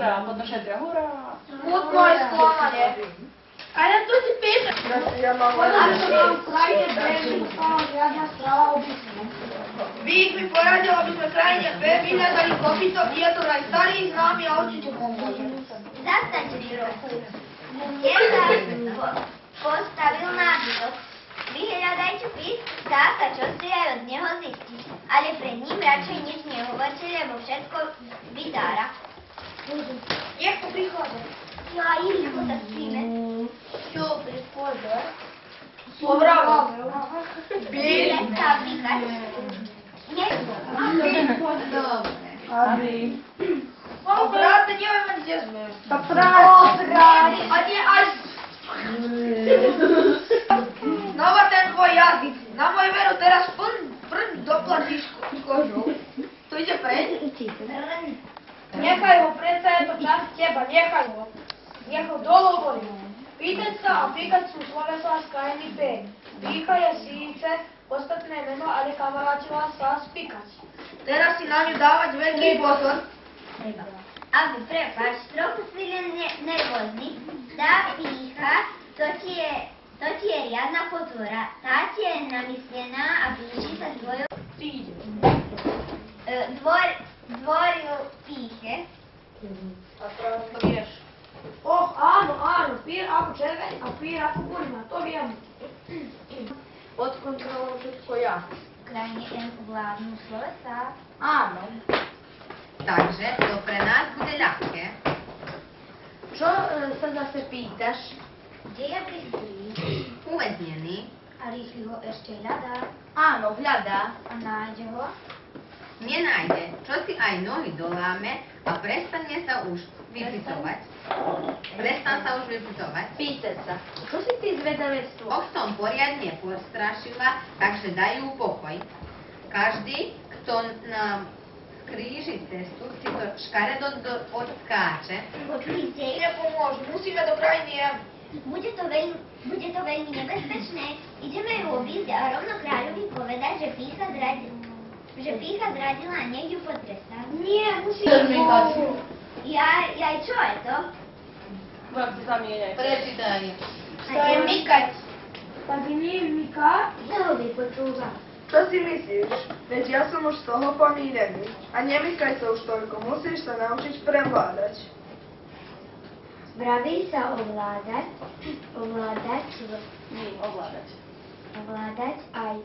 hurá, potom všetci hurá. Smutno je sklamanie. Ale to si píše. Ja mám v krajine B vynústala riadna správa o písme. Vík mi poradil, aby sme v krajine B vyhľadali kopyto, je to aj starý známy a určite pomôže. Zastaňte trochu. Teta postavil nábytok. Vyhľadajte pís, dá sa čosi aj od neho zistiť. Ale pred ním radšej nič nehovorte, lebo všetko vyzára. Nech to prichádza. Ja Iliku sa spíme. Čo prichádza? Povravo. Bíle sa vykať. Aby. O, bráte, neviem, kde sme. To práve. A nie až... Znova ten tvoj jazyk. Na moju veru teraz prd doplatíš kožou. To ide preč? Nechaj ho, predsa je to čas teba, nechaj ho. Nech ho dolu voli. Pýtať sa a píkať sú sloveslá z krajiny B. Pícha je síce podstatné meno, ale kamarátila sa spíkať. Teraz si na ňu dávať veľký pozor. Aby, prepáč, trochu si len nervózny. Tá pícha, to ti je riadna potvora. Tá ti je namyslená a blíži sa tvojou... Dvoriu píche. A teraz to vieš. Och, áno, pír ako červeň a pír ako kurva, to viem. Pod kontrolou všetko ja. V krajine M vládnu slovesá. Áno. Takže to pre nás bude ľahké. Čo sa zase pýtaš? Kde je Brislí? Uväznený. A Rýchly ho ešte hľadá. Áno, hľadá. A nájde ho? Nenájde, čo si aj nohy doláme a prestane sa už vypytovať. Prestan sa už vypytovať. Pýtať sa. Čo si ty zvedavectvo? Och som poriadne postrašila, takže dajú pokoj. Každý, kto nám skríži cestu, si to škaredo odskáče. Počujte, Nepomôžu, musíme do krajiny M. bude to veľmi nebezpečné. Ideme ju obísť a rovno kráľovi povedať, že pícha zradila a nech ju potrestá. Nie, musíme ísť. Jaj, čo je to? Budem si zamieňať. Prečítaj. To je mykať. Tak nie myká? Kto ho vypočúva? Čo si myslíš? Veď ja som už z toho pomírený. A nemykaj sa už toľko, musíš sa naučiť prevládať. Vraví sa ovládať Ovládať. aj